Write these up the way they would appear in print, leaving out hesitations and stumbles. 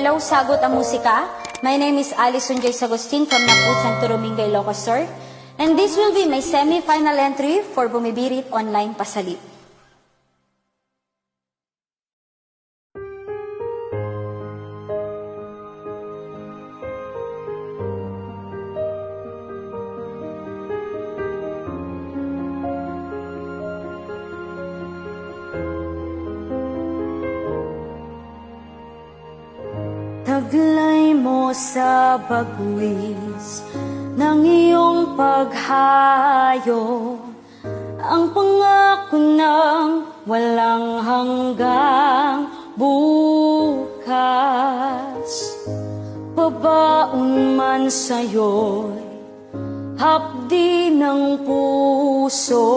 Hello, Sagot ang Musika. My name is Alison Joyce Agustin from Napusan, Turumingo, Ilocos Sur. And this will be my semi-final entry for Bumibirit Online Pasalit. Taglay mo sa bagwis ng iyong paghayo, ang pangako ng walang hanggang bukas. Babaon man sa'yo'y hapdi ng puso,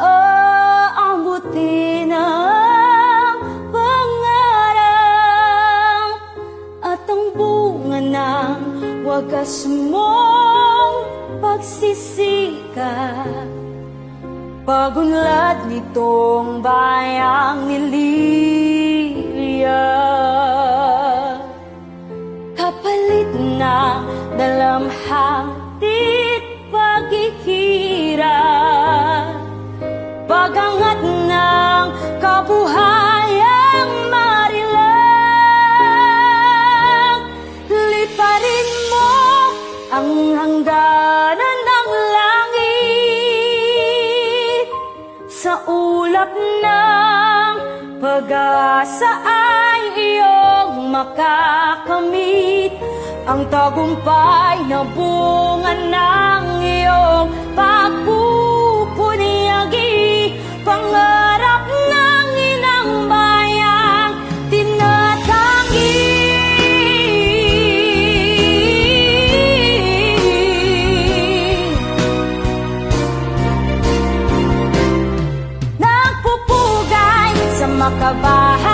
aabutin ang pangarap at ang bunga ng wagas mong pagsisikap. Pagunlad nitong bayang Iliria, kapalit na dalamhati't paghihirap, pagangat ng kabuhayang marilang. Liparin mo ang hangganan ng langit, sa ulap ng pag-asa ay iyong makakamit ang tagumpay na bunga ng iyong pagpupunyagi. Pangarap ng inang bayang tinatangi. Nagpupugay sa makabahay